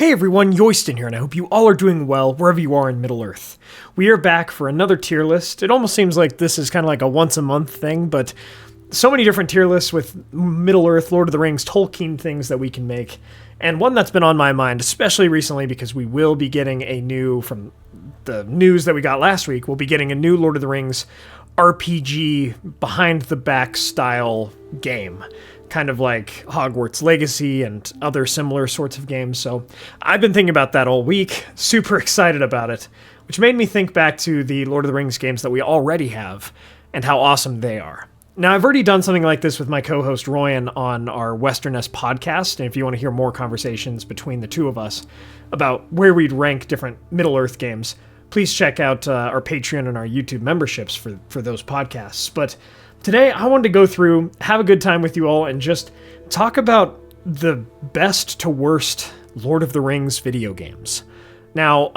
Hey everyone, Yoyston here, and I hope you all are doing well wherever you are in Middle-earth. We are back for another tier list. It almost seems like this is kind of like a once-a-month thing, but so many different tier lists with Middle-earth, Lord of the Rings, Tolkien things that we can make. And one that's been on my mind, especially recently, because we will be getting a new, from the news that we got last week, we'll be getting a new Lord of the Rings RPG behind-the-back style game. Kind of like Hogwarts Legacy and other similar sorts of games. So I've been thinking about that all week, super excited about it, which made me think back to the Lord of the Rings games that we already have and how awesome they are. Now, I've already done something like this with my co-host Royan on our Westerness podcast, and if you want to hear more conversations between the two of us about where we'd rank different Middle-earth games, please check out our Patreon and our YouTube memberships for those podcasts. But today, I wanted to go through, have a good time with you all, and just talk about the best to worst Lord of the Rings video games. Now,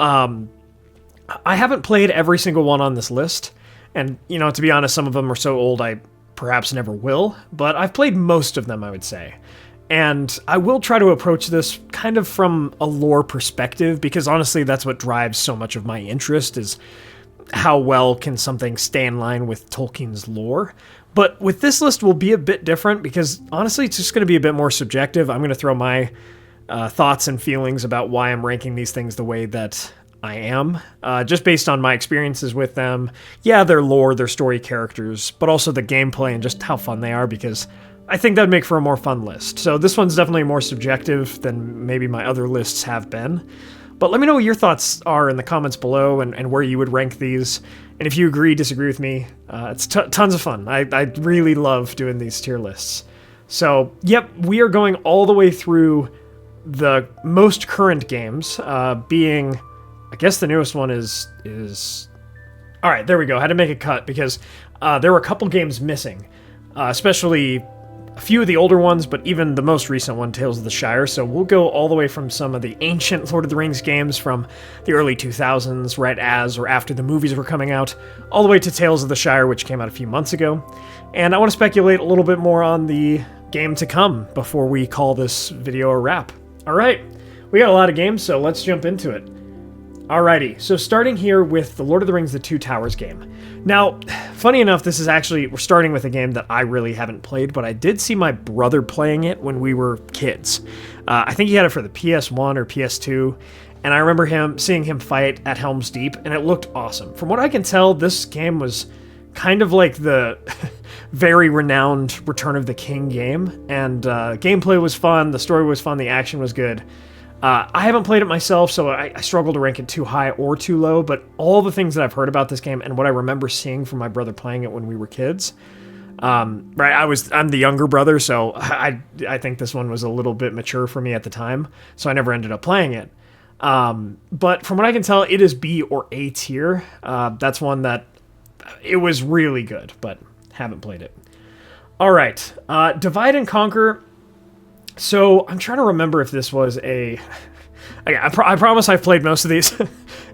I haven't played every single one on this list, and, you know, to be honest, some of them are so old I perhaps never will, but I've played most of them, I would say. And I will try to approach this kind of from a lore perspective, because honestly, that's what drives so much of my interest, is how well can something stay in line with Tolkien's lore. But with this list will be a bit different because honestly, it's just going to be a bit more subjective. I'm going to throw my thoughts and feelings about why I'm ranking these things the way that I am, just based on my experiences with them. Yeah, their lore, their story characters, but also the gameplay and just how fun they are, because I think that'd make for a more fun list. So this one's definitely more subjective than maybe my other lists have been. But let me know what your thoughts are in the comments below and where you would rank these. And if you agree, disagree with me, it's tons of fun. I really love doing these tier lists. So, yep, we are going all the way through the most current games, being, I guess the newest one is... All right, there we go. I had to make a cut because there were a couple games missing, especially a few of the older ones, but even the most recent one, Tales of the Shire. So we'll go all the way from some of the ancient Lord of the Rings games from the early 2000s, right as or after the movies were coming out, all the way to Tales of the Shire, which came out a few months ago. And I want to speculate a little bit more on the game to come before we call this video a wrap. All right, we got a lot of games, so let's jump into it. Alrighty, so starting here with the Lord of the Rings The Two Towers game. Now, funny enough, this is actually, we're starting with a game that I really haven't played, but I did see my brother playing it when we were kids. I think he had it for the PS1 or PS2, and I remember seeing him fight at Helm's Deep, and it looked awesome. From what I can tell, this game was kind of like the very renowned Return of the King game, and gameplay was fun, the story was fun, the action was good. I haven't played it myself, so I struggle to rank it too high or too low, but all the things that I've heard about this game and what I remember seeing from my brother playing it when we were kids, right, I'm the younger brother, so I think this one was a little bit mature for me at the time, so I never ended up playing it. But from what I can tell, it is B or A tier. That's one that, it was really good, but haven't played it. Alright, Divide and Conquer. So, I'm trying to remember if this was a... I promise I've played most of these.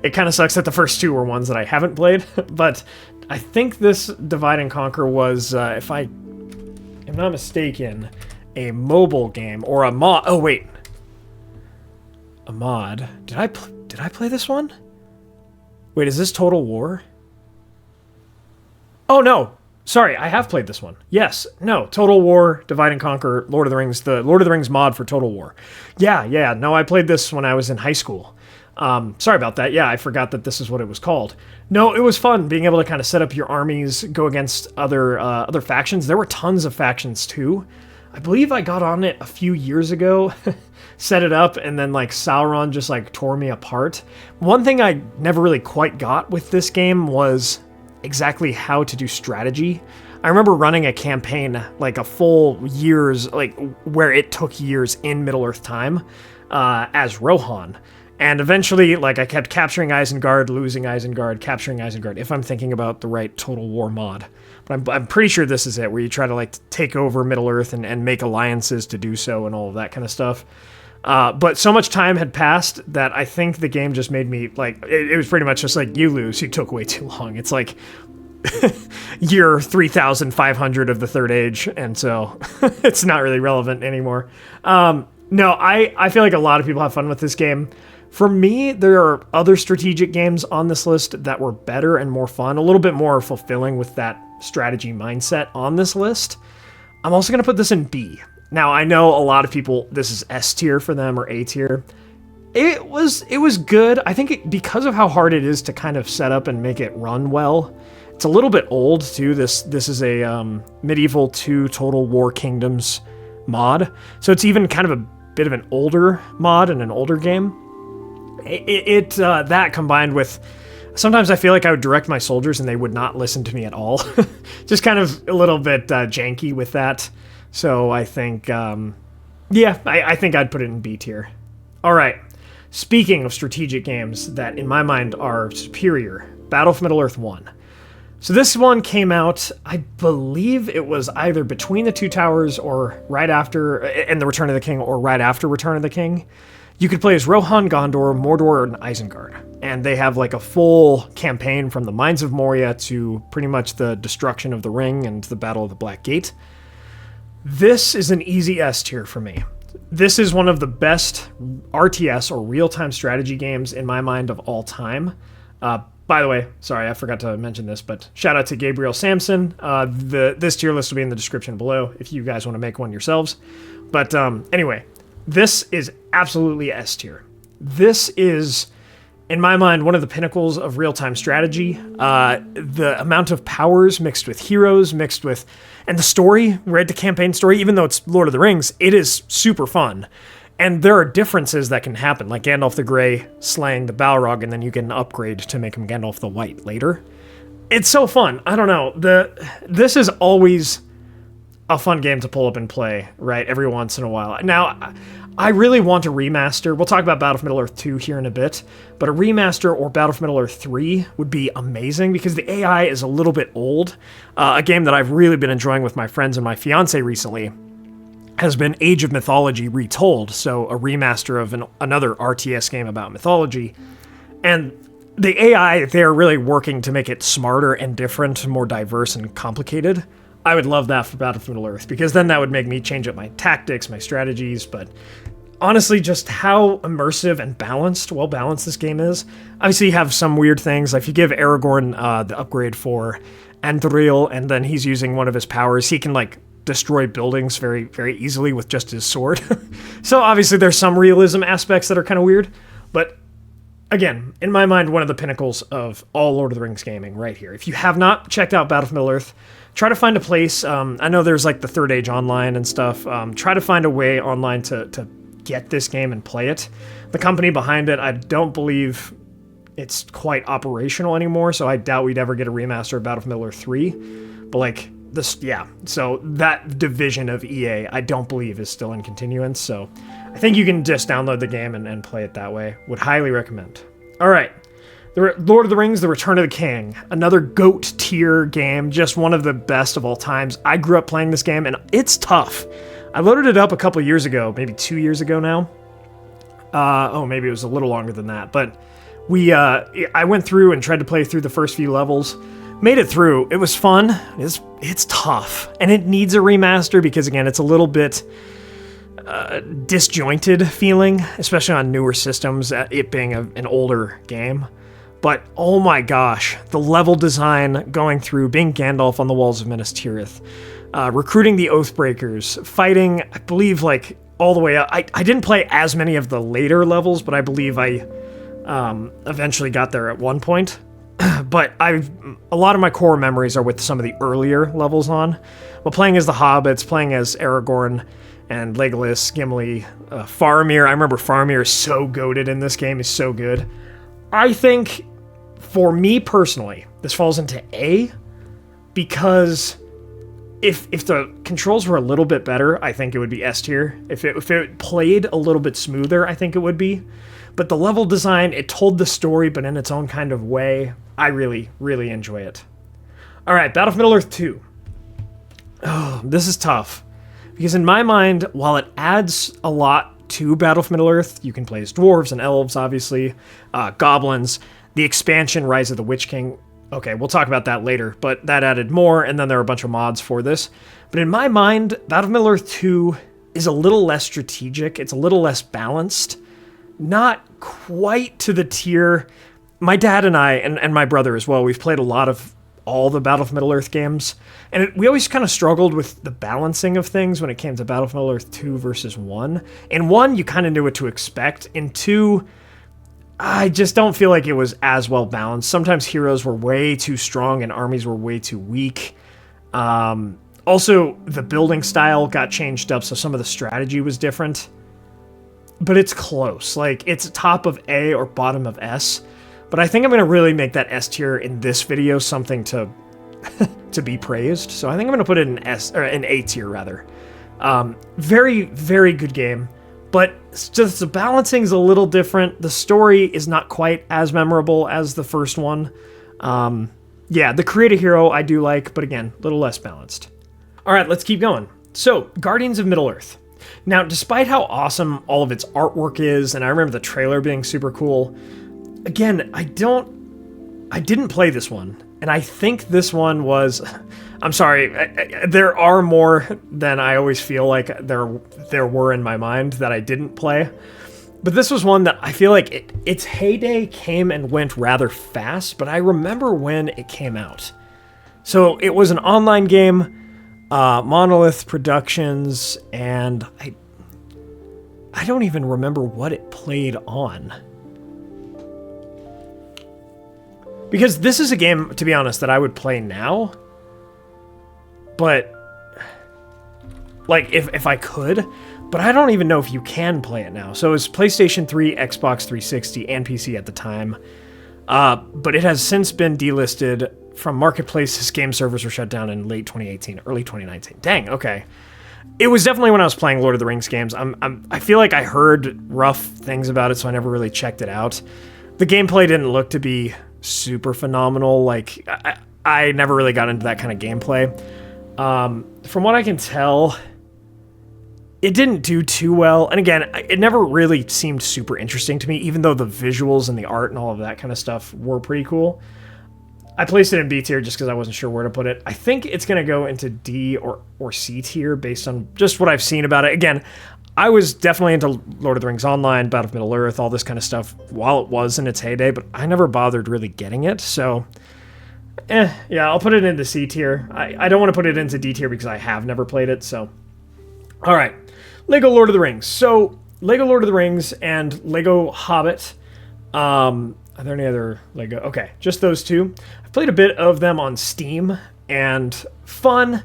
It kind of sucks that the first two were ones that I haven't played, but I think this Divide and Conquer was, if I am not mistaken, a mobile game, or a mod... Oh, wait. A mod. Did I play this one? Wait, is this Total War? Oh, no! Sorry, I have played this one. Yes, no, Total War, Divide and Conquer, Lord of the Rings, the Lord of the Rings mod for Total War. Yeah, no, I played this when I was in high school. Sorry about that. Yeah, I forgot that this is what it was called. No, it was fun being able to kind of set up your armies, go against other factions. There were tons of factions too. I believe I got on it a few years ago, set it up, and then like Sauron just like tore me apart. One thing I never really quite got with this game was exactly how to do strategy. I remember running a campaign, like a full years, like where it took years in Middle-earth time, as Rohan. And eventually, like, I kept capturing Isengard, losing Isengard, capturing Isengard, if I'm thinking about the right Total War mod. But I'm pretty sure this is it, where you try to, like, take over Middle-earth and make alliances to do so and all of that kind of stuff. But so much time had passed that I think the game just made me, like, it was pretty much just like, you lose, you took way too long. It's like year 3,500 of the Third Age, and so it's not really relevant anymore. No, I feel like a lot of people have fun with this game. For me, there are other strategic games on this list that were better and more fun, a little bit more fulfilling with that strategy mindset on this list. I'm also going to put this in B. Now, I know a lot of people, this is S tier for them or A tier. It was good. I think because of how hard it is to kind of set up and make it run well, it's a little bit old too. This is a Medieval 2 Total War Kingdoms mod. So it's even kind of a bit of an older mod and an older game. That combined with, sometimes I feel like I would direct my soldiers and they would not listen to me at all. Just kind of a little bit janky with that. So I think, I think I'd put it in B tier. All right. Speaking of strategic games that in my mind are superior, Battle of Middle-earth 1. So this one came out, I believe it was either between the Two Towers or right after, and the Return of the King, or right after Return of the King. You could play as Rohan, Gondor, Mordor, and Isengard. And they have like a full campaign from the Mines of Moria to pretty much the destruction of the Ring and the Battle of the Black Gate. This is an easy S tier for me. This is one of the best RTS or real-time strategy games in my mind of all time. By the way, sorry, I forgot to mention this, but shout out to Gabriel Samson. This tier list will be in the description below if you guys want to make one yourselves. But anyway, this is absolutely S tier. This is, in my mind, one of the pinnacles of real-time strategy. The amount of powers mixed with heroes, mixed with... And the story, right, the campaign story, even though it's Lord of the Rings, it is super fun. And there are differences that can happen, like Gandalf the Grey slaying the Balrog, and then you get an upgrade to make him Gandalf the White later. It's so fun. I don't know. This is always a fun game to pull up and play, right, every once in a while. Now, I really want a remaster. We'll talk about Battle of Middle-earth 2 here in a bit, but a remaster or Battle of Middle-earth 3 would be amazing because the AI is a little bit old. A game that I've really been enjoying with my friends and my fiance recently has been Age of Mythology Retold, so a remaster of another RTS game about mythology. And the AI, they're really working to make it smarter and different, more diverse and complicated. I would love that for Battle of Middle-earth, because then that would make me change up my tactics, my strategies, but honestly, just how immersive and well-balanced this game is. Obviously, you have some weird things, like if you give Aragorn the upgrade for Anduril, and then he's using one of his powers, he can, like, destroy buildings very, very easily with just his sword. So obviously, there's some realism aspects that are kind of weird, but again, in my mind, one of the pinnacles of all Lord of the Rings gaming right here. If you have not checked out Battle of Middle-earth, try to find a place. I know there's like the Third Age Online and stuff. Try to find a way online to get this game and play it. The company behind it, I don't believe it's quite operational anymore, so I doubt we'd ever get a remaster of Battle of Middle-earth 3. But like this, yeah. So that division of EA, I don't believe is still in continuance. So I think you can just download the game and play it that way. Would highly recommend. All right. The Lord of the Rings, The Return of the King, another GOAT tier game, just one of the best of all times. I grew up playing this game, and it's tough. I loaded it up a couple years ago, maybe 2 years ago now. Maybe it was a little longer than that, but I went through and tried to play through the first few levels, made it through. It was fun. It's tough, and it needs a remaster because, again, it's a little bit disjointed feeling, especially on newer systems, it being an older game. But, oh my gosh, the level design going through, being Gandalf on the walls of Minas Tirith, recruiting the Oathbreakers, fighting, I believe, like, all the way up. I didn't play as many of the later levels, but I believe I eventually got there at one point. But a lot of my core memories are with some of the earlier levels on. But playing as the Hobbits, playing as Aragorn and Legolas, Gimli, Faramir. I remember Faramir is so goated in this game. He's so good. I think, for me personally, this falls into A, because if the controls were a little bit better, I think it would be S tier. If it played a little bit smoother, I think it would be. But the level design, it told the story, but in its own kind of way. I really, really enjoy it. All right, Battle of Middle-earth 2. Oh, this is tough. Because in my mind, while it adds a lot to Battle of Middle-earth, you can play as dwarves and elves, obviously, goblins, the expansion, Rise of the Witch King. Okay, we'll talk about that later, but that added more, and then there are a bunch of mods for this. But in my mind, Battle of Middle-earth 2 is a little less strategic. It's a little less balanced. Not quite to the tier. My dad and I, and my brother as well, we've played a lot of all the Battle for Middle-earth games, and we always kind of struggled with the balancing of things when it came to Battle for Middle-earth 2 versus 1. In 1, you kind of knew what to expect. In 2, I just don't feel like it was as well balanced. Sometimes heroes were way too strong and armies were way too weak. Also, the building style got changed up, so some of the strategy was different. But it's close. Like, it's top of A or bottom of S. But I think I'm going to really make that S tier in this video something to to be praised. So I think I'm going to put it in an A tier, rather. Very, very good game. But just the balancing's a little different. The story is not quite as memorable as the first one. Yeah, the create a hero I do like, but again, a little less balanced. All right, let's keep going. So, Guardians of Middle-earth. Now, despite how awesome all of its artwork is, and I remember the trailer being super cool, again, I didn't play this one, and I think this one was, I'm sorry, there are more than I always feel like there were in my mind that I didn't play, but this was one that I feel like its heyday came and went rather fast, but I remember when it came out. So it was an online game, Monolith Productions, and I don't even remember what it played on. Because this is a game, to be honest, that I would play now. But, like, if I could. But I don't even know if you can play it now. So it was PlayStation 3, Xbox 360, and PC at the time. But it has since been delisted from marketplaces. Game servers were shut down in late 2018, early 2019. Dang, okay. It was definitely when I was playing Lord of the Rings games. I feel like I heard rough things about it, so I never really checked it out. The gameplay didn't look to be super phenomenal. Like, I never really got into that kind of gameplay. From what I can tell, it didn't do too well. And again, it never really seemed super interesting to me, even though the visuals and the art and all of that kind of stuff were pretty cool. I placed it in B tier just because I wasn't sure where to put it. I think it's going to go into D or C tier based on just what I've seen about it. Again, I was definitely into Lord of the Rings Online, Battle of Middle-earth, all this kind of stuff while it was in its heyday, but I never bothered really getting it, so yeah, I'll put it into C tier. I don't want to put it into D tier because I have never played it, so. All right, Lego Lord of the Rings. So, Lego Lord of the Rings and Lego Hobbit. Are there any other Lego? Okay, just those two. I've played a bit of them on Steam, and fun.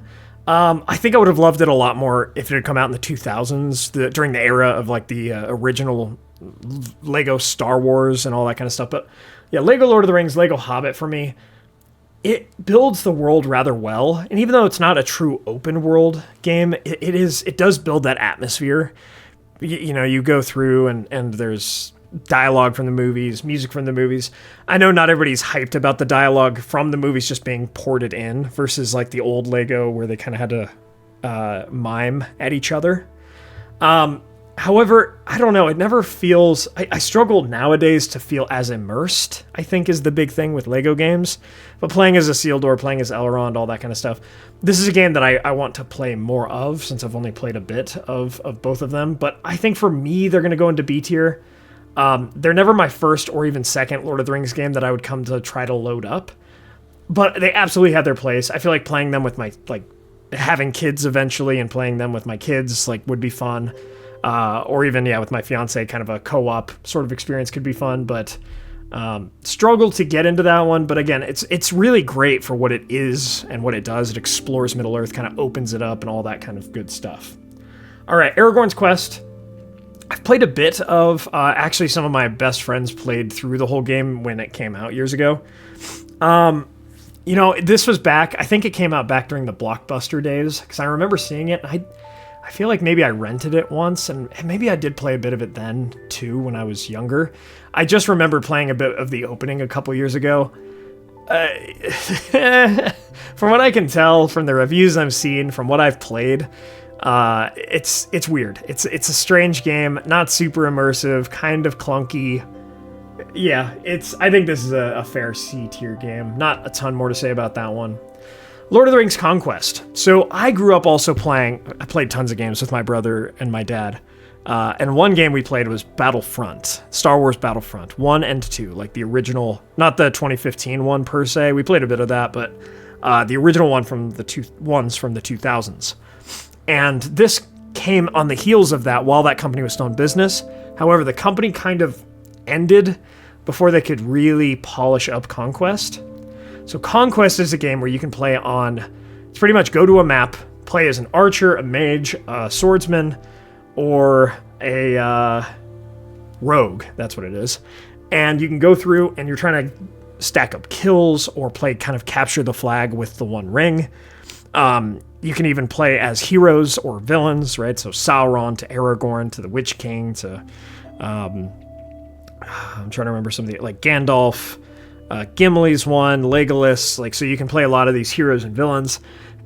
I think I would have loved it a lot more if it had come out in the 2000s, during the era of like the original Lego Star Wars and all that kind of stuff. But yeah, Lego Lord of the Rings, Lego Hobbit for me, it builds the world rather well. And even though it's not a true open world game, it does build that atmosphere. You know, you go through and there's dialogue from the movies, music from the movies. I know not everybody's hyped about the dialogue from the movies just being ported in versus like the old Lego where they kind of had to mime at each other. However, I don't know, it never feels... I struggle nowadays to feel as immersed, I think is the big thing with Lego games. But playing as Isildur, playing as Elrond, all that kind of stuff. This is a game that I want to play more of since I've only played a bit of both of them. But I think for me, they're going to go into B tier. They're never my first or even second Lord of the Rings game that I would come to try to load up. But they absolutely have their place. I feel like playing them with my... having kids eventually and playing them with my kids would be fun. Or even, with my fiance, kind of a co-op sort of experience could be fun, but struggled to get into that one. But again, it's really great for what it is and what it does. It explores Middle-earth, kind of opens it up and all that kind of good stuff. All right, Aragorn's Quest. I've played a bit of, actually some of my best friends played through the whole game when it came out years ago. This was back, I think it came out back during the Blockbuster days, because I remember seeing it, and I feel like maybe I rented it once, and maybe I did play a bit of it then, too, when I was younger. I just remember playing a bit of the opening a couple years ago. From what I can tell, from the reviews I've seen, from what I've played, it's weird. It's a strange game, not super immersive, kind of clunky. Yeah, I think this is a fair C tier game. Not a ton more to say about that one. Lord of the Rings Conquest. So I grew up also playing, I played tons of games with my brother and my dad. And one game we played was Battlefront, Star Wars Battlefront 1 and 2, like the original, not the 2015 one per se. We played a bit of that, but the original one from the 2000s. And this came on the heels of that while that company was still in business. However, the company kind of ended before they could really polish up Conquest. So Conquest is a game where you can play on, it's pretty much go to a map, play as an archer, a mage, a swordsman, or a rogue, that's what it is. And you can go through and you're trying to stack up kills or play kind of capture the flag with the One Ring. You can even play as heroes or villains, right? So Sauron to Aragorn to the Witch King to, I'm trying to remember some of the, like Gandalf, Gimli's one, Legolas, like, so you can play a lot of these heroes and villains,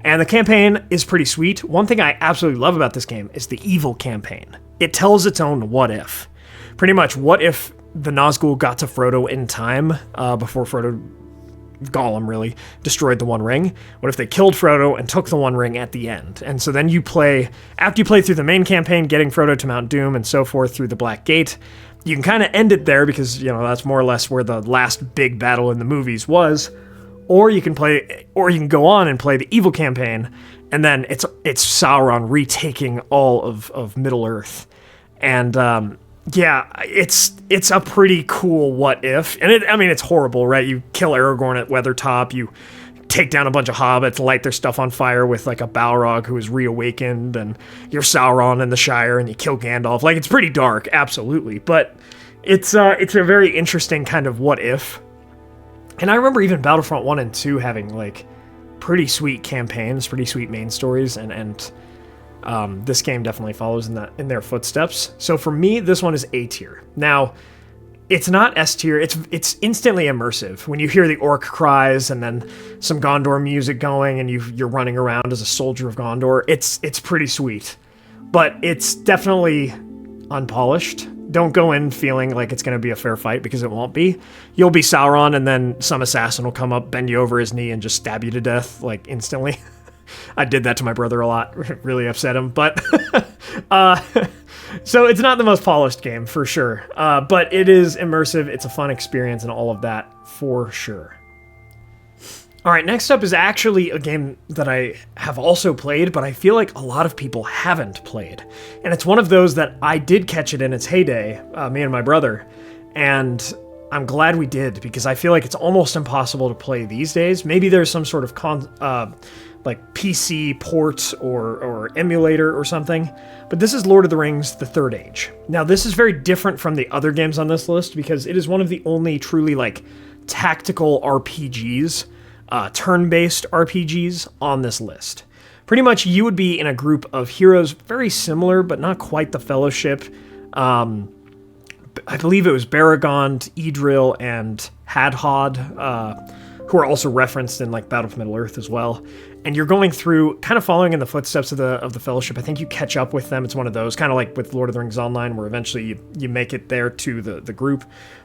and the campaign is pretty sweet. One thing I absolutely love about this game is the evil campaign. It tells its own what if. Pretty much, what if the Nazgul got to Frodo in time, before Gollum really, destroyed the One Ring? What if they killed Frodo and took the One Ring at the end? And so then you play, after you play through the main campaign, getting Frodo to Mount Doom and so forth through the Black Gate, you can kind of end it there because, you know, that's more or less where the last big battle in the movies was. Or you can go on and play the evil campaign, and then it's Sauron retaking all of Middle-earth. And yeah, it's a pretty cool what if. And it's horrible, right? You kill Aragorn at Weathertop, you take down a bunch of hobbits, light their stuff on fire with like a Balrog who is reawakened, and you're Sauron in the Shire, and you kill Gandalf. Like, it's pretty dark, absolutely, but it's a very interesting kind of what if. And I remember even Battlefront 1 and 2 having like pretty sweet campaigns, pretty sweet main stories, and this game definitely follows in their footsteps. So for me, this one is A tier. Now, it's not S tier. It's instantly immersive. When you hear the orc cries and then some Gondor music going and you're running around as a soldier of Gondor, it's pretty sweet. But it's definitely unpolished. Don't go in feeling like it's going to be a fair fight, because it won't be. You'll be Sauron, and then some assassin will come up, bend you over his knee, and just stab you to death, like, instantly. I did that to my brother a lot. Really upset him. But so it's not the most polished game, for sure. But it is immersive. It's a fun experience and all of that, for sure. All right, next up is actually a game that I have also played, but I feel like a lot of people haven't played. And it's one of those that I did catch it in its heyday, me and my brother. And I'm glad we did, because I feel like it's almost impossible to play these days. Maybe there's some sort of like PC port or emulator or something. But this is Lord of the Rings: The Third Age. Now, this is very different from the other games on this list, because it is one of the only truly like tactical RPGs, turn-based RPGs on this list. Pretty much you would be in a group of heroes very similar, but not quite the Fellowship. I believe it was Baragond, Idril, and Hadhod, who are also referenced in like Battle for Middle-earth as well. And you're going through, kind of following in the footsteps of the Fellowship. I think you catch up with them. It's one of those, kind of like with Lord of the Rings Online, where eventually you make it there to the group.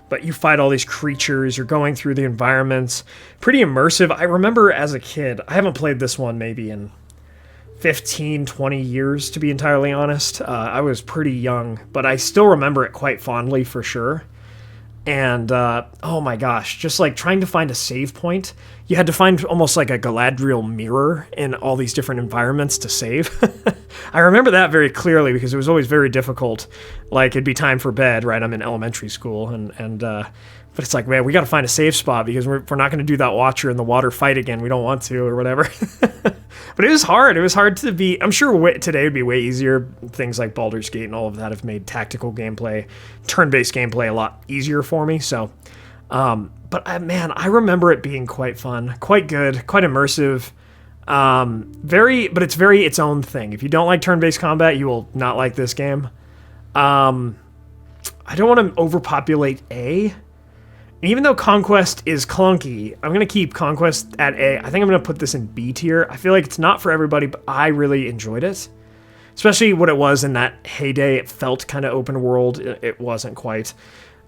But you fight all these creatures, you're going through the environments. Pretty immersive. I remember as a kid, I haven't played this one maybe in 15, 20 years, to be entirely honest. I was pretty young, but I still remember it quite fondly, for sure. And, oh my gosh, just like trying to find a save point. You had to find almost like a Galadriel mirror in all these different environments to save. I remember that very clearly, because it was always very difficult. Like, it'd be time for bed, right? I'm in elementary school, but it's like, man, we got to find a safe spot, because we're not going to do that Watcher in the water fight again. We don't want to, or whatever. But it was hard. It was hard to be. I'm sure today would be way easier. Things like Baldur's Gate and all of that have made tactical gameplay, turn-based gameplay a lot easier for me. So, but I remember it being quite fun, quite good, quite immersive. But it's very its own thing. If you don't like turn-based combat, you will not like this game. I don't want to overpopulate A. And even though Conquest is clunky, I'm going to keep Conquest at A. I think I'm going to put this in B tier. I feel like it's not for everybody, but I really enjoyed it. Especially what it was in that heyday. It felt kind of open world. It wasn't quite.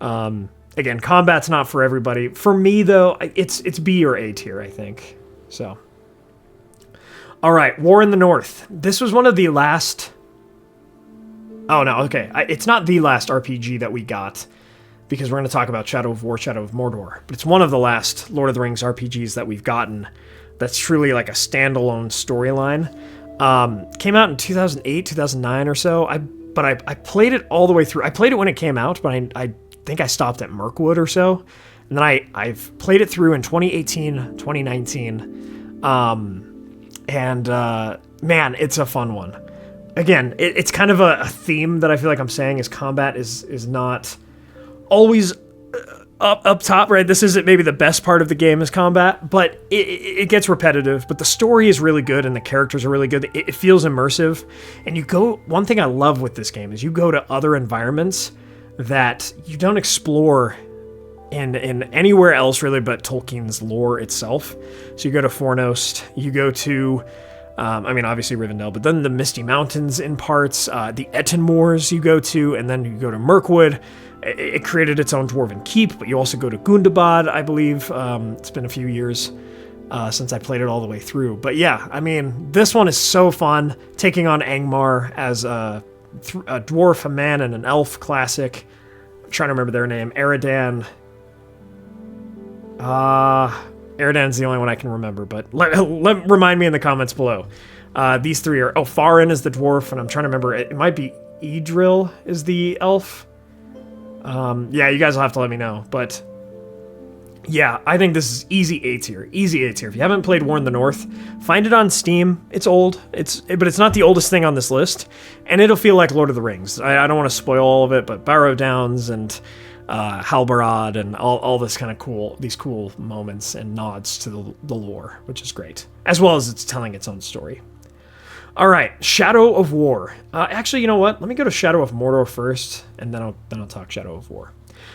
Again, combat's not for everybody. For me, though, it's B or A tier, I think. So, All right, War in the North. This was one of the last... Oh, no, okay. It's not the last RPG that we got, because we're going to talk about Shadow of War, Shadow of Mordor. But it's one of the last Lord of the Rings RPGs that we've gotten that's truly like a standalone storyline. Came out in 2008, 2009 or so. I played it all the way through. I played it when it came out, but I think I stopped at Mirkwood or so. And then I've played it through in 2018, 2019. Man, it's a fun one. Again, it's kind of a theme that I feel like I'm saying is combat is not always up top, right? This isn't maybe the best part of the game is combat, but it gets repetitive, but the story is really good and the characters are really good. It feels immersive. And one thing I love with this game is you go to other environments that you don't explore in anywhere else really but Tolkien's lore itself. So you go to Fornost, you go to, obviously Rivendell, but then the Misty Mountains in parts, the Etten Moors you go to, and then you go to Mirkwood. It created its own Dwarven Keep, but you also go to Gundabad, I believe. It's been a few years since I played it all the way through. But yeah, I mean, this one is so fun, taking on Angmar as a dwarf, a man, and an elf classic. I'm trying to remember their name. Eridan. Eridan's the only one I can remember, but remind me in the comments below. These three are... Oh, Farin is the dwarf, and I'm trying to remember. It might be Idril is the elf. Yeah, you guys will have to let me know, but yeah, I think this is easy A tier. Easy A tier. If you haven't played War in the North, find it on Steam. It's old. But it's not the oldest thing on this list, and it'll feel like Lord of the Rings. I don't want to spoil all of it, but Barrow Downs and Halbarad and all this kind of these cool moments and nods to the lore, which is great, as well as it's telling its own story. All right, Shadow of War. Actually, you know what? Let me go to Shadow of Mordor first, and then I'll talk Shadow of War.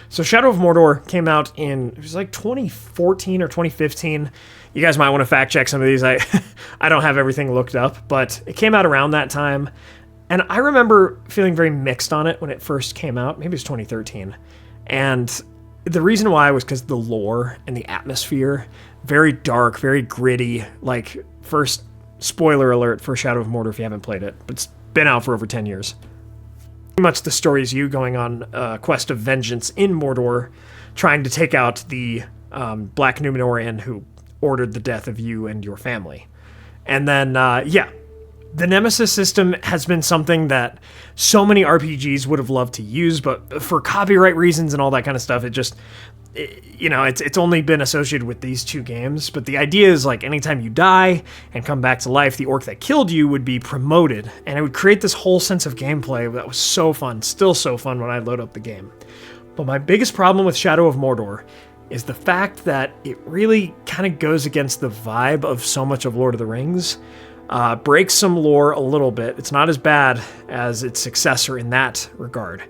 So Shadow of Mordor came out it was like 2014 or 2015. You guys might want to fact check some of these. I don't have everything looked up, but it came out around that time. And I remember feeling very mixed on it when it first came out. Maybe it was 2013. And the reason why was because the lore and the atmosphere, very dark, very gritty. Like, first... Spoiler alert for Shadow of Mordor if you haven't played it, but it's been out for over 10 years. Pretty much the story is you going on a quest of vengeance in Mordor, trying to take out the Black Númenórean who ordered the death of you and your family. And then, the Nemesis system has been something that so many RPGs would have loved to use, but for copyright reasons and all that kind of stuff, it's only been associated with these two games. But the idea is, like, anytime you die and come back to life, the orc that killed you would be promoted, and it would create this whole sense of gameplay that was so fun, still so fun when I load up the game. But my biggest problem with Shadow of Mordor is the fact that it really kind of goes against the vibe of so much of Lord of the Rings. Breaks some lore a little bit. It's not as bad as its successor in that regard.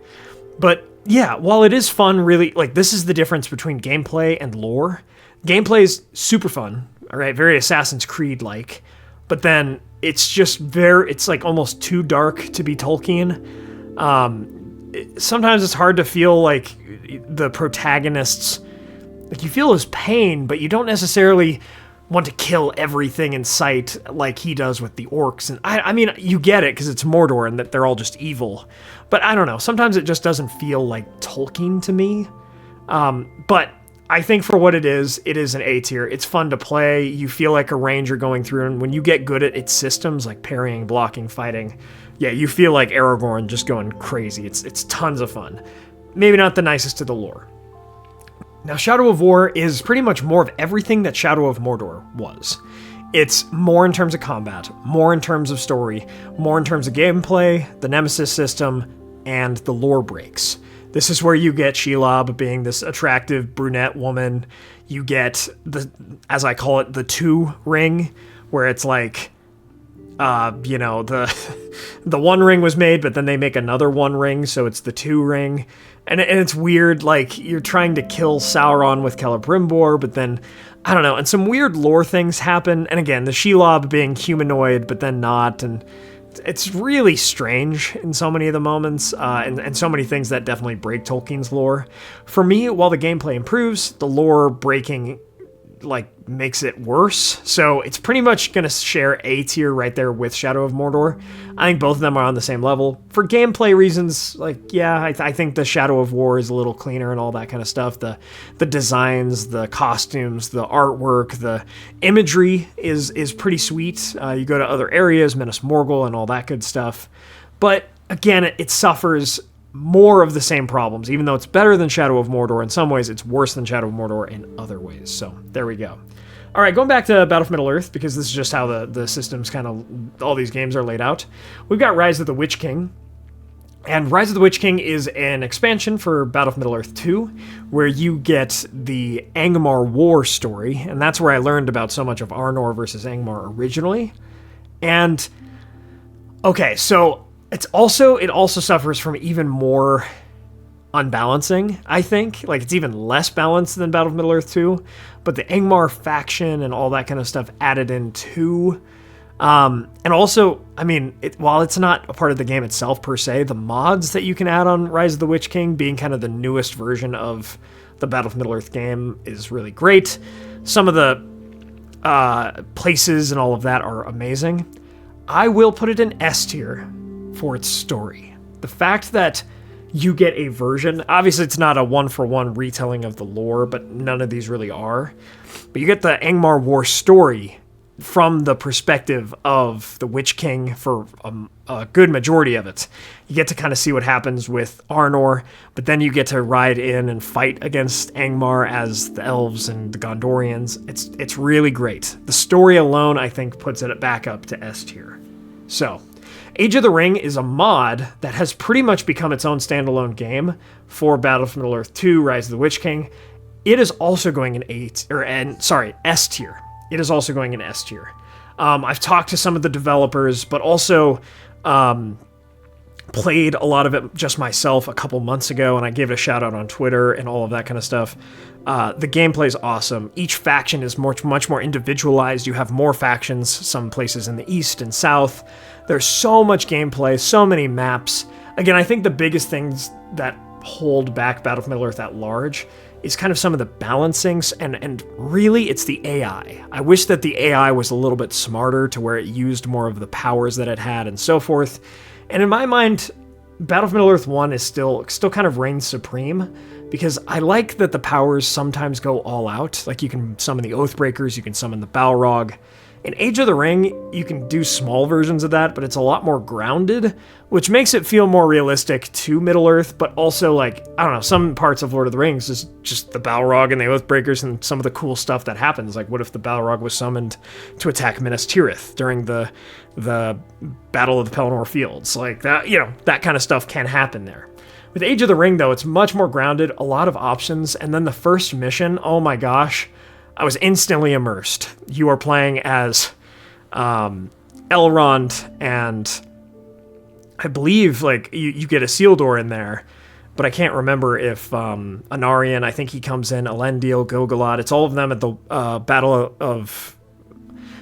But yeah, while it is fun, really, like, this is the difference between gameplay and lore. Gameplay is super fun, all right, very Assassin's Creed-like, but then it's just it's like almost too dark to be Tolkien. Sometimes it's hard to feel like the protagonists, like, you feel his pain, but you don't necessarily want to kill everything in sight like he does with the orcs. And I mean, you get it because it's Mordor and that they're all just evil. But I don't know. Sometimes it just doesn't feel like Tolkien to me. But I think for what it is an A tier. It's fun to play. You feel like a ranger going through, and when you get good at its systems, like parrying, blocking, fighting, yeah, you feel like Aragorn just going crazy. It's tons of fun. Maybe not the nicest to the lore. Now, Shadow of War is pretty much more of everything that Shadow of Mordor was. It's more in terms of combat, more in terms of story, more in terms of gameplay, the Nemesis system, and the lore breaks. This is where you get Shelob being this attractive brunette woman. You get as I call it, the two ring, where it's like, the one ring was made, but then they make another one ring, so it's the two ring. And it's weird, like, you're trying to kill Sauron with Celebrimbor, but then, I don't know, and some weird lore things happen. And again, the Shelob being humanoid, but then not, and it's really strange in so many of the moments, and so many things that definitely break Tolkien's lore. For me, while the gameplay improves, the lore breaking like makes it worse. So it's pretty much going to share A tier right there with Shadow of Mordor. I think both of them are on the same level. For gameplay reasons, like, yeah, I think the Shadow of War is a little cleaner and all that kind of stuff. The designs, the costumes, the artwork, the imagery is pretty sweet. You go to other areas, Minas Morgul and all that good stuff. But again, it suffers more of the same problems. Even though it's better than Shadow of Mordor in some ways, it's worse than Shadow of Mordor in other ways. So there we go. All right, going back to Battle for Middle-earth, because this is just how the systems kind of, all these games are laid out. We've got Rise of the Witch King. And Rise of the Witch King is an expansion for Battle for Middle-earth 2, where you get the Angmar War story, and that's where I learned about so much of Arnor versus Angmar originally. And, okay, so it also suffers from even more unbalancing, I think. Like, it's even less balanced than Battle of Middle-earth 2, but the Angmar faction and all that kind of stuff added in too. And also, I mean, while it's not a part of the game itself per se, the mods that you can add on Rise of the Witch King, being kind of the newest version of the Battle of Middle-earth game, is really great. Some of the places and all of that are amazing. I will put it in S tier for its story. The fact that you get a version, obviously it's not a one-for-one retelling of the lore, but none of these really are, but you get the Angmar War story from the perspective of the Witch King for a good majority of it. You get to kind of see what happens with Arnor, but then you get to ride in and fight against Angmar as the Elves and the Gondorians. It's really great. The story alone, I think, puts it back up to S tier. So, Age of the Ring is a mod that has pretty much become its own standalone game for Battle for Middle-earth 2, Rise of the Witch King. It is also going in S tier. It is also going in S tier. I've talked to some of the developers, but also played a lot of it just myself a couple months ago, and I gave it a shout out on Twitter and all of that kind of stuff. The gameplay is awesome. Each faction is much more individualized. You have more factions, some places in the east and south. There's so much gameplay, so many maps. Again, I think the biggest things that hold back Battle for Middle-earth at large is kind of some of the balancings, and really it's the AI. I wish that the AI was a little bit smarter to where it used more of the powers that it had and so forth. And in my mind, Battle for Middle-earth 1 is still kind of reigns supreme, because I like that the powers sometimes go all out. Like, you can summon the Oathbreakers, you can summon the Balrog. In Age of the Ring, you can do small versions of that, but it's a lot more grounded, which makes it feel more realistic to Middle-earth, but also, like, I don't know, some parts of Lord of the Rings is just the Balrog and the Oathbreakers and some of the cool stuff that happens. Like, what if the Balrog was summoned to attack Minas Tirith during the Battle of the Pelennor Fields? Like, that, you know, that kind of stuff can happen there. With Age of the Ring, though, it's much more grounded, a lot of options, and then the first mission, oh my gosh, I was instantly immersed. You are playing as Elrond, and I believe, like, you get a Isildur in there, but I can't remember if Anarion, I think he comes in, Elendil, Gil-galad, it's all of them at the Battle of,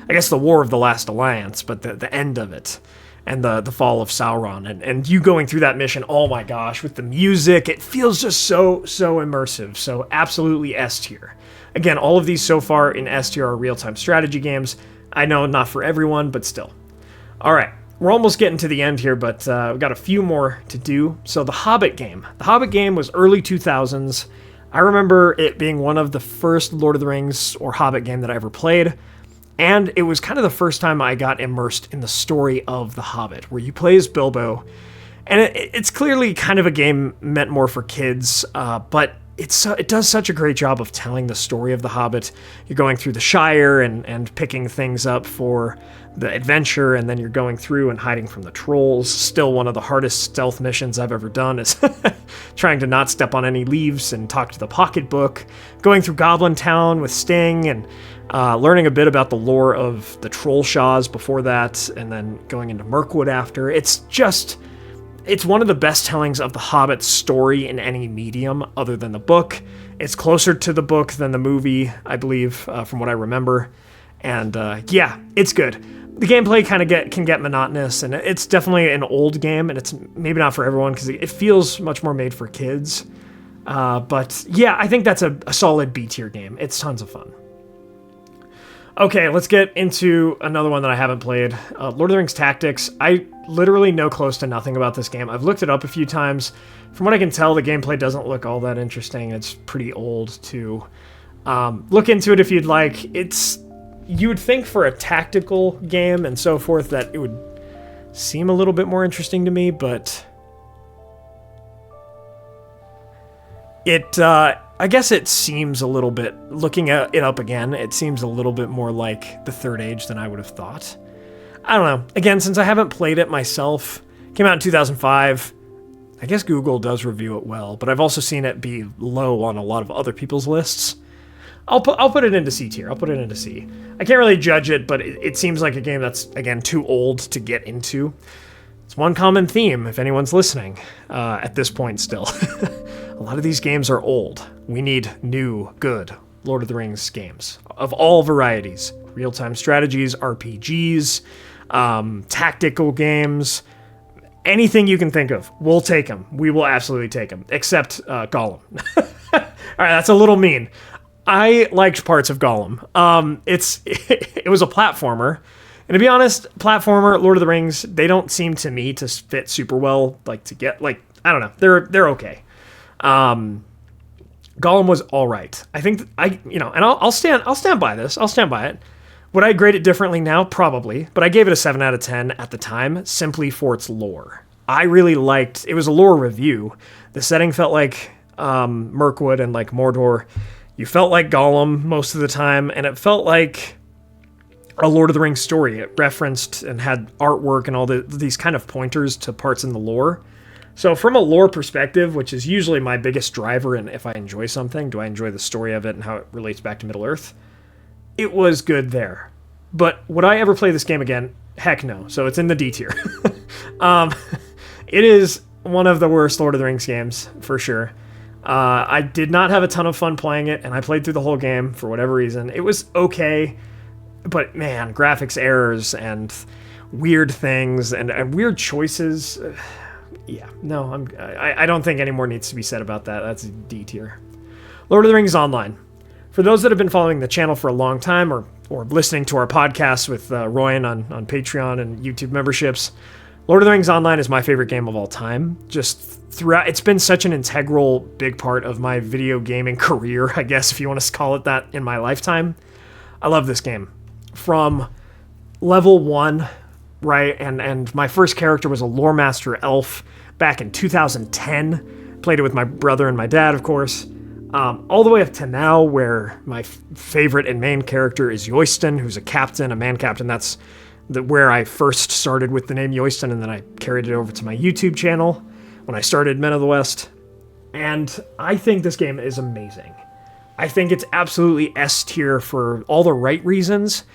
I guess, the War of the Last Alliance, but the end of it, and the fall of Sauron, and you going through that mission, oh my gosh, with the music, it feels just so immersive, so absolutely S tier. Again, all of these so far in S tier are real-time strategy games. I know not for everyone, but still. All right, we're almost getting to the end here, but we've got a few more to do. So the Hobbit game. The Hobbit game was early 2000s. I remember it being one of the first Lord of the Rings or Hobbit game that I ever played, and it was kind of the first time I got immersed in the story of the Hobbit, where you play as Bilbo, and it's clearly kind of a game meant more for kids, but it does such a great job of telling the story of the Hobbit. You're going through the Shire and picking things up for the adventure, and then you're going through and hiding from the trolls. Still one of the hardest stealth missions I've ever done is trying to not step on any leaves and talk to the pocketbook. Going through Goblin Town with Sting and learning a bit about the lore of the Trollshaws before that, and then going into Mirkwood after. It's one of the best tellings of the Hobbit's story in any medium other than the book. It's closer to the book than the movie, I believe, from what I remember. And yeah, it's good. The gameplay kind of can get monotonous, and it's definitely an old game, and it's maybe not for everyone because it feels much more made for kids. But yeah, I think that's a solid B tier game. It's tons of fun. Okay, let's get into another one that I haven't played. Lord of the Rings Tactics. I literally know close to nothing about this game. I've looked it up a few times. From what I can tell, the gameplay doesn't look all that interesting. It's pretty old, too. Look into it if you'd like. You would think for a tactical game and so forth that it would seem a little bit more interesting to me, but I guess it seems a little bit, looking at it up again, it seems a little bit more like the Third Age than I would have thought. I don't know. Again, since I haven't played it myself, it came out in 2005. I guess Google does review it well, but I've also seen it be low on a lot of other people's lists. I'll put it into C tier. I'll put it into C. I can't really judge it, but it seems like a game that's, again, too old to get into. It's one common theme, if anyone's listening, at this point still. A lot of these games are old. We need new, good Lord of the Rings games of all varieties. Real-time strategies, RPGs, tactical games, anything you can think of. We'll take them. We will absolutely take them, except Gollum. All right, that's a little mean. I liked parts of Gollum. It was a platformer. And to be honest, platformer, Lord of the Rings, they don't seem to me to fit super well, I don't know. They're okay. Gollum was all right. I think and I'll stand by this. I'll stand by it. Would I grade it differently now? Probably, but I gave it a 7 out of 10 at the time simply for its lore. I really liked, it was a lore review. The setting felt like Mirkwood and like Mordor. You felt like Gollum most of the time, and it felt like a Lord of the Rings story. It referenced and had artwork and all these kind of pointers to parts in the lore. So from a lore perspective, which is usually my biggest driver in if I enjoy something, do I enjoy the story of it and how it relates back to Middle-earth? It was good there. But would I ever play this game again? Heck no. So it's in the D tier. It is one of the worst Lord of the Rings games, for sure. I did not have a ton of fun playing it, and I played through the whole game for whatever reason. It was okay, but man, graphics errors and weird things and weird choices. Yeah, no, I don't think any more needs to be said about that. That's D tier. Lord of the Rings Online. For those that have been following the channel for a long time or listening to our podcasts with Royan on Patreon and YouTube memberships, Lord of the Rings Online is my favorite game of all time. Just throughout, it's been such an integral big part of my video gaming career, I guess, if you want to call it that, in my lifetime. I love this game. From level 1, right, and my first character was a lore master elf back in 2010. Played it with my brother and my dad, of course. All the way up to now, where my favorite and main character is Yoyston, who's a captain, a man captain. That's where I first started with the name Yoyston, and then I carried it over to my YouTube channel when I started Men of the West. And I think this game is amazing. I think it's absolutely S tier for all the right reasons.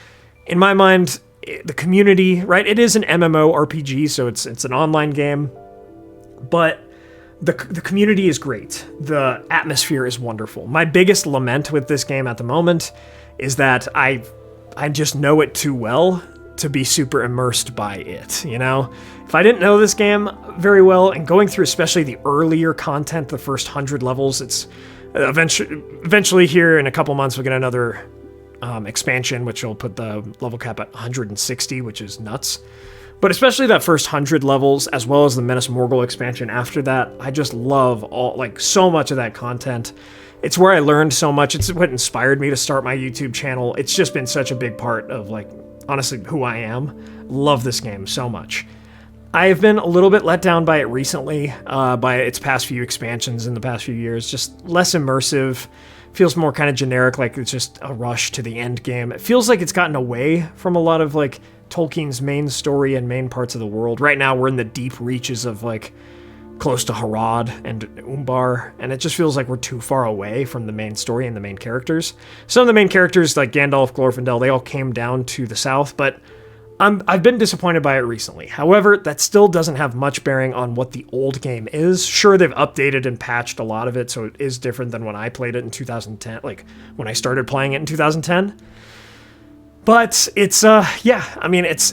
In my mind, the community, right? It is an MMO RPG, so it's an online game, but the community is great. The atmosphere is wonderful. My biggest lament with this game at the moment is that I just know it too well to be super immersed by it, you know? If I didn't know this game very well, and going through especially the earlier content, the first 100 levels, it's eventually here in a couple months we'll get another expansion, which will put the level cap at 160, which is nuts. But especially that first 100 levels, as well as the Menace Morgul expansion after that, I just love so much of that content. It's where I learned so much. It's what inspired me to start my YouTube channel. It's just been such a big part of, honestly, who I am. Love this game so much. I have been a little bit let down by it recently, by its past few expansions in the past few years. Just less immersive. Feels more kind of generic, like it's just a rush to the end game. It feels like it's gotten away from a lot of, Tolkien's main story and main parts of the world. Right now, we're in the deep reaches of, close to Harad and Umbar, and it just feels like we're too far away from the main story and the main characters. Some of the main characters, like Gandalf, Glorfindel, they all came down to the south, but I've been disappointed by it recently. However, that still doesn't have much bearing on what the old game is. Sure, they've updated and patched a lot of it, so it is different than when I played it in 2010, when I started playing it in 2010. But it's,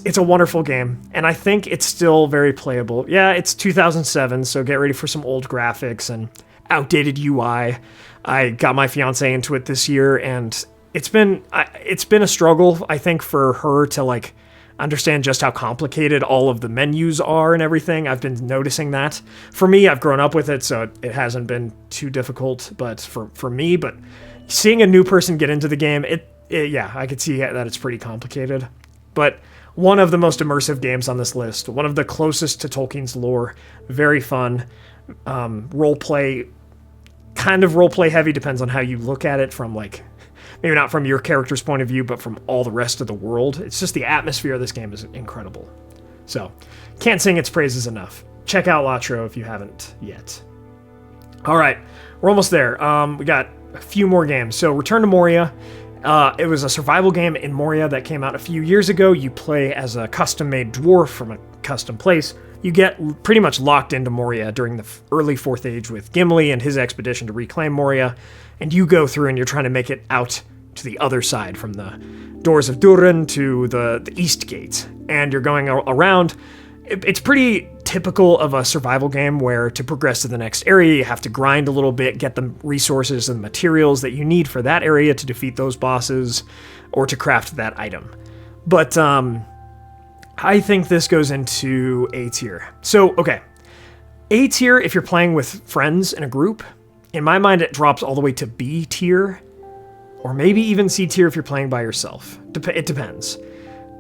it's a wonderful game, and I think it's still very playable. Yeah, it's 2007, so get ready for some old graphics and outdated UI. I got my fiance into it this year, and it's been a struggle, I think, for her to like understand just how complicated all of the menus are and everything. I've been noticing that. For me, I've grown up with it, so it hasn't been too difficult, but for me, but seeing a new person get into the game, yeah, I could see that it's pretty complicated. But one of the most immersive games on this list, one of the closest to Tolkien's lore, very fun, roleplay, kind of roleplay heavy, depends on how you look at it from like, maybe not from your character's point of view, but from all the rest of the world. It's just the atmosphere of this game is incredible. So, can't sing its praises enough. Check out LOTR if you haven't yet. All right, we're almost there. We got a few more games. So, Return to Moria. It was a survival game in Moria that came out a few years ago. You play as a custom-made dwarf from a custom place. You get pretty much locked into Moria during the early Fourth Age with Gimli and his expedition to reclaim Moria. And you go through and you're trying to make it out to the other side, from the doors of Durin to the East Gate. And you're going around. It's pretty typical of a survival game where to progress to the next area, you have to grind a little bit, get the resources and materials that you need for that area to defeat those bosses or to craft that item. But I think this goes into A tier. So, okay. A tier, if you're playing with friends in a group, in my mind, it drops all the way to B tier, or maybe even C tier if you're playing by yourself. It depends.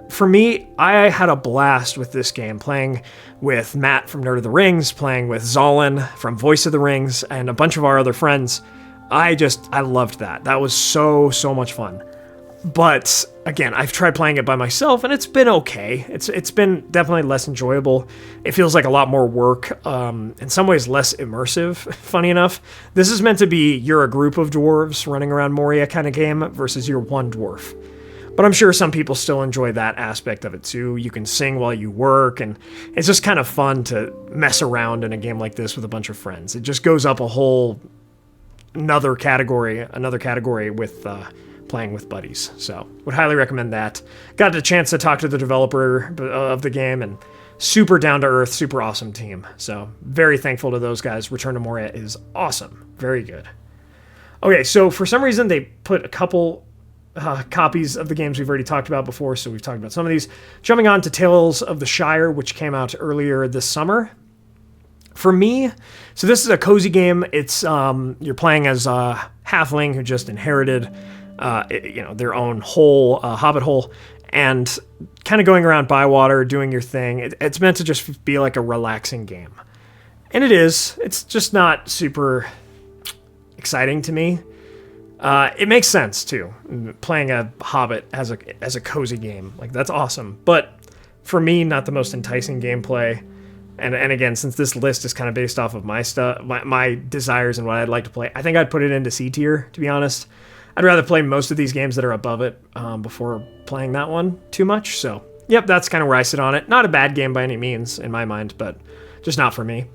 For me, I had a blast with this game, playing with Matt from Nerd of the Rings, playing with Zolin from Voice of the Rings, and a bunch of our other friends. I loved that. That was so much fun. But again, I've tried playing it by myself, and it's been okay. It's been definitely less enjoyable. It feels like a lot more work, in some ways less immersive, funny enough. This is meant to be you're a group of dwarves running around Moria kind of game versus you're one dwarf. But I'm sure some people still enjoy that aspect of it too. You can sing while you work, and it's just kind of fun to mess around in a game like this with a bunch of friends. It just goes up a whole another category with playing with buddies. So would highly recommend that. Got the chance to talk to the developer of the game, and super down to earth, super awesome team. So very thankful to those guys. Return to Moria is awesome. Very good. Okay, so for some reason they put a couple copies of the games we've already talked about before, so we've talked about some of these. Jumping on to Tales of the Shire, which came out earlier this summer. For me, so this is a cozy game. It's you're playing as a halfling who just inherited their own hole, hobbit hole, and kind of going around Bywater, doing your thing. It's meant to just be like a relaxing game. And it is. It's just not super exciting to me. It makes sense, too. Playing a hobbit as a cozy game. Like, that's awesome. But for me, not the most enticing gameplay. And again, since this list is kind of based off of my stuff, my desires and what I'd like to play, I think I'd put it into C tier, to be honest. I'd rather play most of these games that are above it before playing that one too much. So, yep, that's kind of where I sit on it. Not a bad game by any means, in my mind, but just not for me.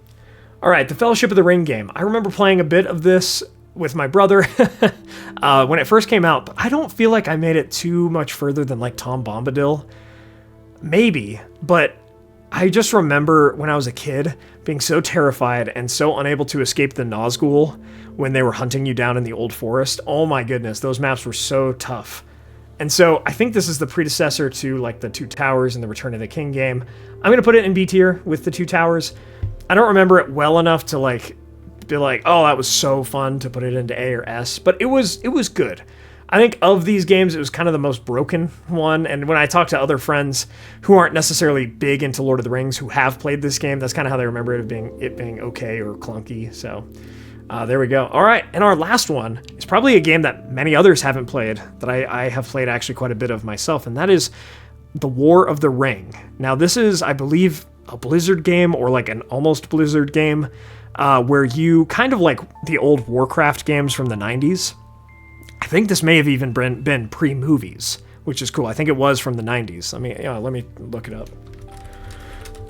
All right, the Fellowship of the Ring game. I remember playing a bit of this with my brother when it first came out, but I don't feel like I made it too much further than like Tom Bombadil. Maybe, but I just remember when I was a kid being so terrified and so unable to escape the Nazgul when they were hunting you down in the Old Forest. Oh my goodness, those maps were so tough. And so I think this is the predecessor to like the Two Towers and the Return of the King game. I'm going to put it in B tier with the Two Towers. I don't remember it well enough to like be like, oh, that was so fun to put it into A or S, but it was good. I think of these games, it was kind of the most broken one, and when I talk to other friends who aren't necessarily big into Lord of the Rings who have played this game, that's kind of how they remember it being okay or clunky. So there we go. All right, and our last one is probably a game that many others haven't played, that I have played actually quite a bit of myself, and that is The War of the Ring. Now this is, I believe, a Blizzard game, or like an almost Blizzard game, where you kind of like the old Warcraft games from the 90s. I think this may have even been pre-movies, which is cool. I think it was from the 90s. Let me look it up.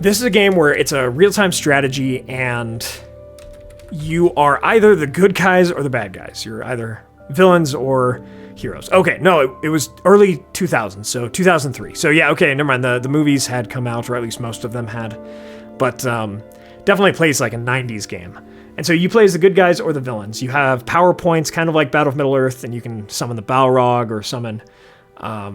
This is a game where it's a real-time strategy, and you are either the good guys or the bad guys. You're either villains or heroes. Okay, no, it was early 2000s, so 2003. So yeah, okay, never mind. The movies had come out, or at least most of them had. But definitely plays like a 90s game. And so you play as the good guys or the villains. You have power points, kind of like Battle of Middle-earth, and you can summon the Balrog or summon... I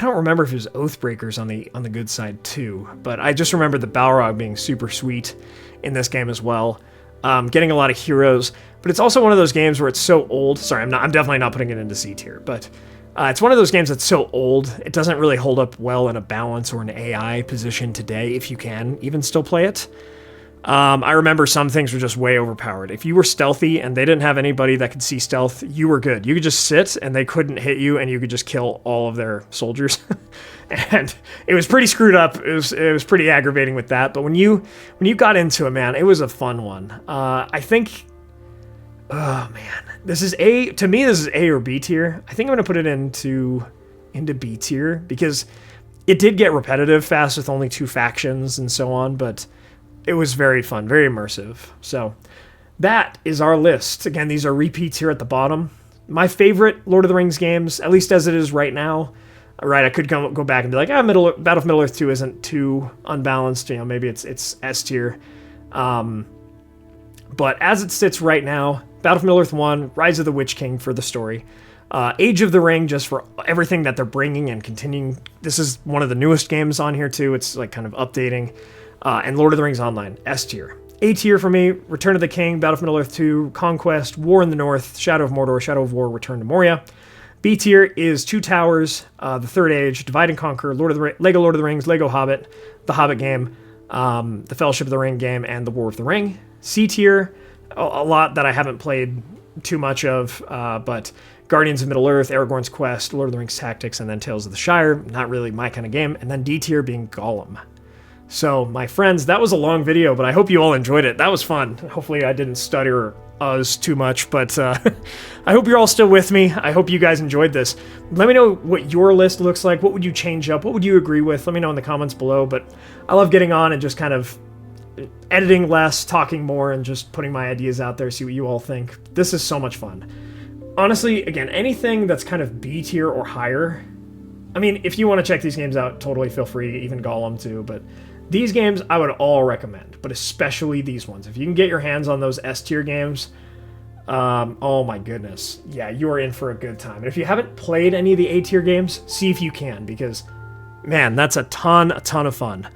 don't remember if it was Oathbreakers on the good side too, but I just remember the Balrog being super sweet in this game as well. Getting a lot of heroes, but it's also one of those games where it's so old. Sorry, I'm definitely not putting it into C tier, but it's one of those games that's so old, it doesn't really hold up well in a balance or an AI position today, if you can even still play it. I remember some things were just way overpowered. If you were stealthy and they didn't have anybody that could see stealth, you were good. You could just sit and they couldn't hit you and you could just kill all of their soldiers. And it was pretty screwed up. It was pretty aggravating with that. But when you got into it, man, it was a fun one. I think, oh man, this is A or B tier. I think I'm going to put it into B tier because it did get repetitive fast with only 2 factions and so on, but it was very fun, very immersive. So that is our list. Again, these are repeats here at the bottom. My favorite Lord of the Rings games, at least as it is right now. Right, I could go back and be like, Battle of Middle-earth 2 isn't too unbalanced. You know, maybe it's S tier. But as it sits right now, Battle of Middle-earth 1, Rise of the Witch King for the story. Age of the Ring, just for everything that they're bringing and continuing. This is one of the newest games on here too. It's like kind of updating. And Lord of the Rings Online, S tier. A tier for me, Return of the King, Battle of Middle-earth 2, Conquest, War in the North, Shadow of Mordor, Shadow of War, Return to Moria. B tier is Two Towers, The Third Age, Divide and Conquer, Lego Lord of the Rings, Lego Hobbit, The Hobbit game, The Fellowship of the Ring game, and The War of the Ring. C tier, a lot that I haven't played too much of, but Guardians of Middle-earth, Aragorn's Quest, Lord of the Rings Tactics, and then Tales of the Shire, not really my kind of game. And then D tier being Gollum. So, my friends, that was a long video, but I hope you all enjoyed it. That was fun. Hopefully I didn't stutter too much, but I hope you're all still with me. I hope you guys enjoyed this. Let me know what your list looks like. What would you change up? What would you agree with? Let me know in the comments below, but I love getting on and just kind of editing less, talking more, and just putting my ideas out there, see what you all think. This is so much fun. Honestly, again, anything that's kind of B tier or higher, I mean, if you want to check these games out, totally feel free, even Gollum too, but these games I would all recommend, but especially these ones. If you can get your hands on those S tier games, oh my goodness. Yeah, you are in for a good time. And if you haven't played any of the A tier games, see if you can, because, man, that's a ton of fun.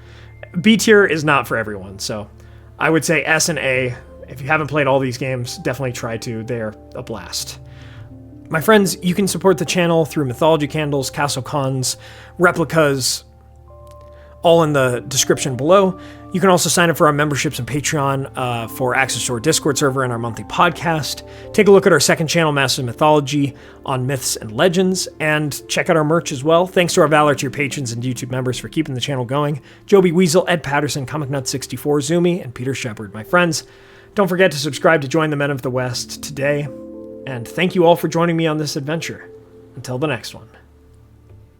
B tier is not for everyone, so I would say S and A. If you haven't played all these games, definitely try to. They're a blast. My friends, you can support the channel through Mythologie Candles, Castle Cons, replicas, all in the description below. You can also sign up for our memberships and Patreon for access to our Discord server and our monthly podcast. Take a look at our second channel, Masters of Mythology, on myths and legends, and check out our merch as well. Thanks to our Valar tier patrons and YouTube members for keeping the channel going. Joby Weasel, Ed Patterson, ComicNut64, Zoomi, and Peter Sheppard. My friends, don't forget to subscribe to join the Men of the West today. And thank you all for joining me on this adventure. Until the next one.